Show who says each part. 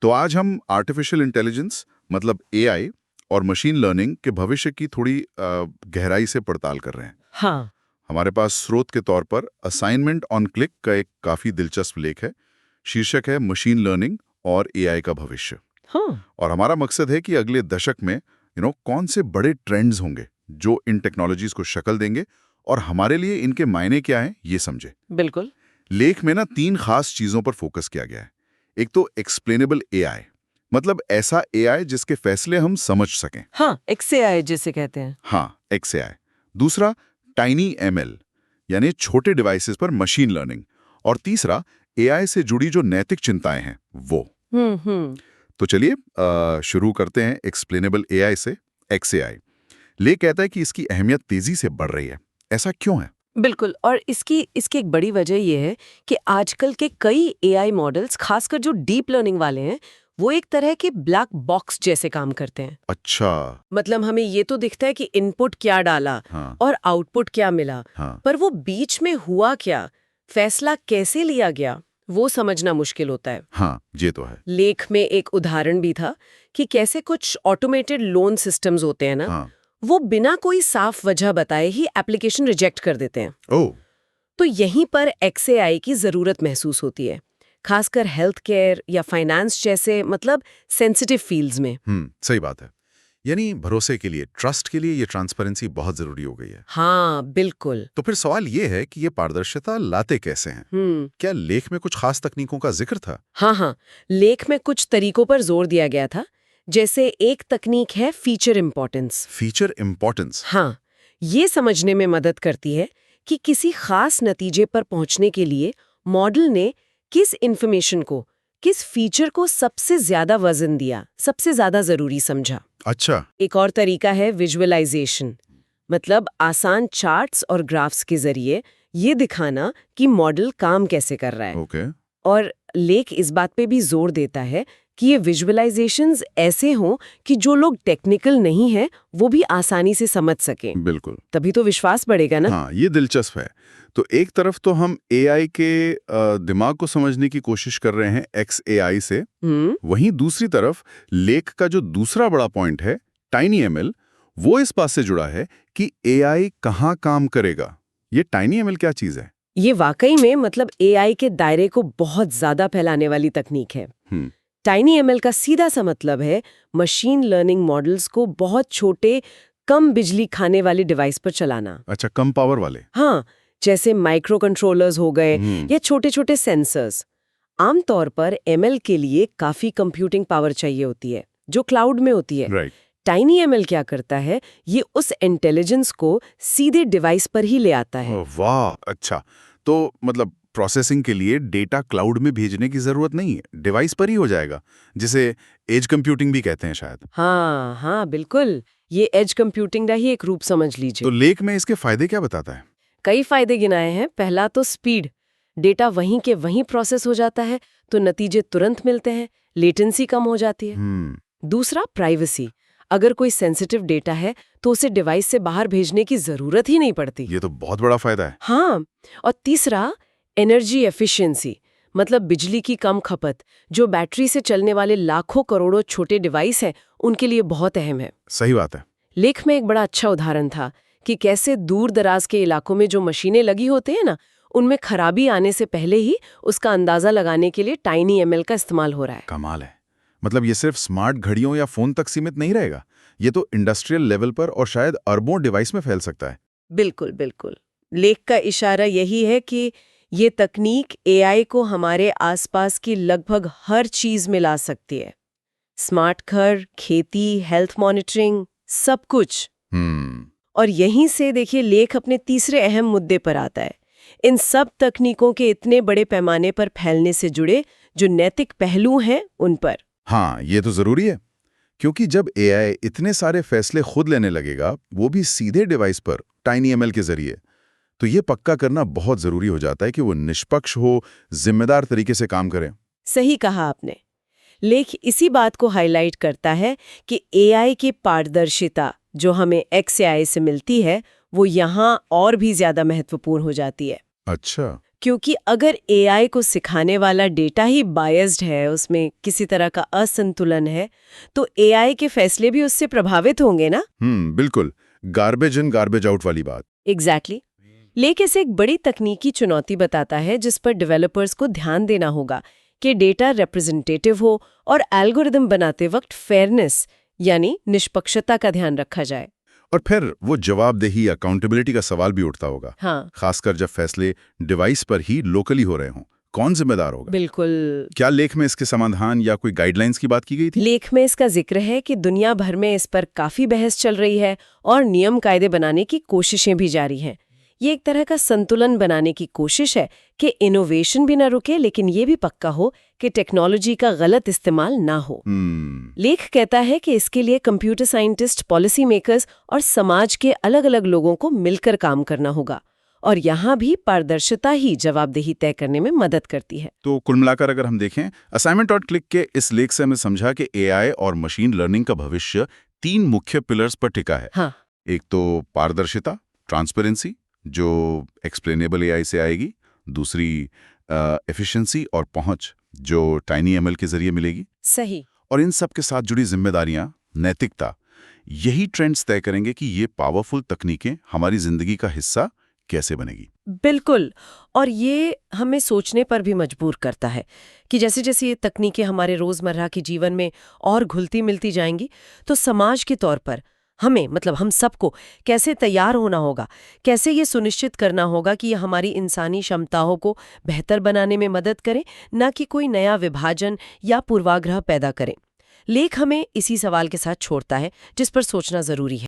Speaker 1: तो आज हम आर्टिफिशियल इंटेलिजेंस मतलब एआई और मशीन लर्निंग के भविष्य की थोड़ी गहराई से पड़ताल कर रहे हैं।
Speaker 2: हाँ।
Speaker 1: हमारे पास स्रोत के तौर पर असाइनमेंट ऑन क्लिक का एक काफी दिलचस्प लेख है। शीर्षक है मशीन लर्निंग और एआई का भविष्य।
Speaker 2: हाँ।
Speaker 1: और हमारा मकसद है कि अगले दशक में कौन से बड़े ट्रेंड्स होंगे जो इन टेक्नोलॉजीज को शक्ल देंगे और हमारे लिए इनके मायने क्या हैं ये समझे।
Speaker 2: बिल्कुल।
Speaker 1: लेख में ना 3 खास चीजों पर फोकस किया गया है। एक तो एक्सप्लेनेबल एआई, मतलब ऐसा एआई जिसके फैसले हम समझ सकें।
Speaker 2: हाँ, XAI जिसे कहते हैं।
Speaker 1: हाँ, एक्सएआई। दूसरा टाइनी एमएल, यानी छोटे डिवाइसेस पर मशीन लर्निंग। और तीसरा एआई से जुड़ी जो नैतिक चिंताएं हैं वो।
Speaker 2: हम्म।
Speaker 1: तो चलिए शुरू करते हैं एक्सप्लेनेबल एआई से। एक्सएआई लेख कहता है कि इसकी अहमियत तेजी से बढ़ रही है। ऐसा क्यों है?
Speaker 2: बिल्कुल। और इसकी इसकी एक बड़ी वजह यह है कि आजकल के कई AI मॉडल्स, खासकर जो डीप लर्निंग वाले हैं, वो एक तरह के ब्लैक बॉक्स जैसे काम करते हैं।
Speaker 1: अच्छा।
Speaker 2: मतलब हमें ये तो दिखता है कि इनपुट क्या डाला
Speaker 1: हाँ।
Speaker 2: और आउटपुट क्या मिला,
Speaker 1: हाँ।
Speaker 2: पर वो बीच में हुआ क्या, फैसला कैसे लिया गया, वो समझना मुश्किल होता है।
Speaker 1: हाँ, ये तो है।
Speaker 2: लेख में एक उदाहरण भी था कि कैसे कुछ ऑटोमेटेड लोन सिस्टम्स होते हैं ना,
Speaker 1: हाँ।
Speaker 2: वो बिना कोई साफ वजह बताए ही एप्लीकेशन रिजेक्ट कर देते हैं।
Speaker 1: ओह।
Speaker 2: तो यहीं पर XAI की जरूरत महसूस होती है, खासकर हेल्थ केयर या फाइनेंस जैसे मतलब सेंसिटिव फील्ड्स में।
Speaker 1: सही बात है। यानी भरोसे के लिए, ट्रस्ट के लिए ये ट्रांसपेरेंसी बहुत जरूरी हो गई है।
Speaker 2: हाँ बिल्कुल।
Speaker 1: तो फिर सवाल ये है कि ये पारदर्शिता लाते कैसे हैं? क्या लेख में कुछ खास तकनीकों का जिक्र था?
Speaker 2: हाँ, लेख में कुछ तरीकों पर जोर दिया गया था। जैसे एक तकनीक है फीचर इम्पोर्टेंस।
Speaker 1: Feature importance?
Speaker 2: हाँ, ये समझने में मदद करती है कि किसी खास नतीजे पर पहुंचने के लिए मॉडल ने किस इंफॉर्मेशन को, किस फीचर को सबसे ज्यादा वजन दिया, सबसे ज्यादा जरूरी समझा।
Speaker 1: अच्छा।
Speaker 2: एक और तरीका है विजुअलाइजेशन, मतलब आसान चार्ट्स और ग्राफ्स के जरिए ये दिखाना कि मॉडल काम कैसे कर रहा है।
Speaker 1: ओके।
Speaker 2: और लेख इस बात पे भी जोर देता है कि ये विजुअलाइजेशंस ऐसे हों कि जो लोग टेक्निकल नहीं हैं वो भी आसानी से समझ सकें।
Speaker 1: बिल्कुल।
Speaker 2: तभी तो विश्वास बढ़ेगा ना।
Speaker 1: हाँ, ये दिलचस्प है। तो एक तरफ तो हम एआई के दिमाग को समझने की कोशिश कर रहे हैं XAI से, वहीं दूसरी तरफ लेख का जो दूसरा बड़ा पॉइंट है टाइनी एमएल, वो इस बात से जुड़ा है कि एआई कहाँ काम करेगा। ये टाइनी एमएल क्या चीज है?
Speaker 2: ये वाकई में मतलब AI के दायरे को बहुत ज्यादा फैलाने वाली तकनीक है। टाइनी एमएल का सीधा सा मतलब है मशीन लर्निंग मॉडल्स को बहुत छोटे, कम बिजली खाने वाले डिवाइस पर चलाना।
Speaker 1: अच्छा, कम पावर वाले।
Speaker 2: हाँ, जैसे माइक्रो कंट्रोलर्स हो गए या छोटे छोटे सेंसर्स। आमतौर पर ML के लिए काफी कंप्यूटिंग पावर चाहिए होती है, जो क्लाउड में होती है।
Speaker 1: राइट।
Speaker 2: टाइनी ML क्या करता है, ये उस इंटेलिजेंस को सीधे डिवाइस पर ही ले आता है।
Speaker 1: वाह, अच्छा। तो मतलब प्रोसेसिंग के लिए डेटा क्लाउड में भेजने की जरूरत नहीं है, डिवाइस पर ही हो जाएगा, जिसे एज कंप्यूटिंग भी कहते हैं शायद।
Speaker 2: हाँ बिल्कुल, ये एज कंप्यूटिंग का ही एक रूप समझ लीजिए।
Speaker 1: तो लेख में इसके फायदे क्या बताता है?
Speaker 2: कई फायदे गिनाए हैं। पहला तो स्पीड, डेटा वहीं के वहीं प्रोसेस हो जाता है तो नतीजे तुरंत मिलते हैं, लेटेंसी कम हो जाती है। दूसरा प्राइवेसी, अगर कोई सेंसिटिव डेटा है तो उसे डिवाइस से बाहर भेजने की जरूरत ही नहीं पड़ती।
Speaker 1: ये तो बहुत बड़ा फायदा है।
Speaker 2: हाँ, और तीसरा एनर्जी एफिशिएंसी, मतलब बिजली की कम खपत, जो बैटरी से चलने वाले लाखों करोड़ों छोटे डिवाइस हैं उनके लिए बहुत अहम है।
Speaker 1: सही बात है।
Speaker 2: लेख में एक बड़ा अच्छा उदाहरण था कि कैसे दूर दराज के इलाकों में जो मशीनें लगी होते हैं ना, उनमें खराबी आने से पहले ही उसका अंदाजा लगाने के लिए टाइनी ML का इस्तेमाल हो रहा है।
Speaker 1: कमाल है। मतलब ये सिर्फ स्मार्ट घड़ियों या फोन तक सीमित नहीं रहेगा, ये तो इंडस्ट्रियल लेवल पर और शायद अरबों डिवाइस में फैल सकता है।
Speaker 2: बिल्कुल बिल्कुल। लेख का इशारा यही है कि ये तकनीक AI को हमारे आसपास की लगभग हर चीज में ला सकती है। स्मार्ट घर, खेती, हेल्थ मॉनिटरिंग, सब कुछ। और यहीं से देखिए लेख अपने तीसरे अहम मुद्दे पर आता है, इन सब तकनीकों के इतने बड़े पैमाने पर फैलने से जुड़े जो नैतिक पहलू हैं उन पर।
Speaker 1: हाँ, ये तो जरूरी है, क्योंकि जब एआई इतने सारे फैसले खुद लेने लगेगा, वो भी सीधे डिवाइस पर टाइनी एमएल के जरिए, तो ये पक्का करना बहुत जरूरी हो जाता है कि वो निष्पक्ष हो, जिम्मेदार तरीके से काम करे।
Speaker 2: सही कहा आपने। लेख इसी बात को हाईलाइट करता है कि AI की पारदर्शिता जो हमें XAI से मिलती है, वो यहाँ और भी ज्यादा महत्वपूर्ण हो जाती है।
Speaker 1: अच्छा।
Speaker 2: क्योंकि अगर एआई को सिखाने वाला डेटा ही बायस्ड है, उसमें किसी तरह का असंतुलन है, तो एआई के फैसले भी उससे प्रभावित होंगे ना।
Speaker 1: बिल्कुल, गार्बेज इन गार्बेज आउट वाली बात।
Speaker 2: एग्जैक्टली। लेकिन इसे एक बड़ी तकनीकी चुनौती बताता है जिस पर डेवलपर्स को ध्यान देना होगा कि डेटा रिप्रेजेंटेटिव हो और एल्गोरिदम बनाते वक्त फेयरनेस यानी निष्पक्षता का ध्यान रखा जाए।
Speaker 1: और फिर वो जवाबदेही, अकाउंटेबिलिटी का सवाल भी उठता होगा।
Speaker 2: हाँ,
Speaker 1: खासकर जब फैसले डिवाइस पर ही लोकली हो रहे हों, कौन जिम्मेदार होगा?
Speaker 2: बिल्कुल।
Speaker 1: क्या लेख में इसके समाधान या कोई गाइडलाइंस की बात की गई थी?
Speaker 2: लेख में इसका जिक्र है कि दुनिया भर में इस पर काफी बहस चल रही है और नियम कायदे बनाने की कोशिशें भी जारी हैं। ये एक तरह का संतुलन बनाने की कोशिश है कि इनोवेशन भी न रुके, लेकिन ये भी पक्का हो कि टेक्नोलॉजी का गलत इस्तेमाल ना हो। लेख कहता है कि इसके लिए कंप्यूटर साइंटिस्ट, पॉलिसी मेकर्स और समाज के अलग अलग लोगों को मिलकर काम करना होगा, और यहाँ भी पारदर्शिता ही जवाबदेही तय करने में मदद करती है।
Speaker 1: तो कुल मिलाकर अगर हम देखें, असाइनमेंट.क्लिक के इस लेख से हमें समझा कि एआई और मशीन लर्निंग का भविष्य 3 मुख्य पिलर्स पर टिका है।
Speaker 2: हाँ।
Speaker 1: एक तो पारदर्शिता, ट्रांसपेरेंसी, जो एक्सप्लेनेबल एआई से आएगी। दूसरी एफिशिएंसी और पहुंच, जो टाइनीएमएल के जरिए मिलेगी।
Speaker 2: सही।
Speaker 1: और इन सब के साथ जुड़ी जिम्मेदारियां, नैतिकता, यही ट्रेंड्स तय करेंगे कि ये पावरफुल तकनीकें हमारी जिंदगी का हिस्सा कैसे बनेगी।
Speaker 2: बिल्कुल। और ये हमें सोचने पर भी मजबूर करता है कि जैसे जैसे ये तकनीकें हमारे रोजमर्रा के जीवन में और घुलती मिलती जाएंगी, तो समाज के तौर पर हमें, मतलब हम सबको कैसे तैयार होना होगा, कैसे ये सुनिश्चित करना होगा कि ये हमारी इंसानी क्षमताओं को बेहतर बनाने में मदद करें, न कि कोई नया विभाजन या पूर्वाग्रह पैदा करें। लेख हमें इसी सवाल के साथ छोड़ता है, जिस पर सोचना जरूरी है।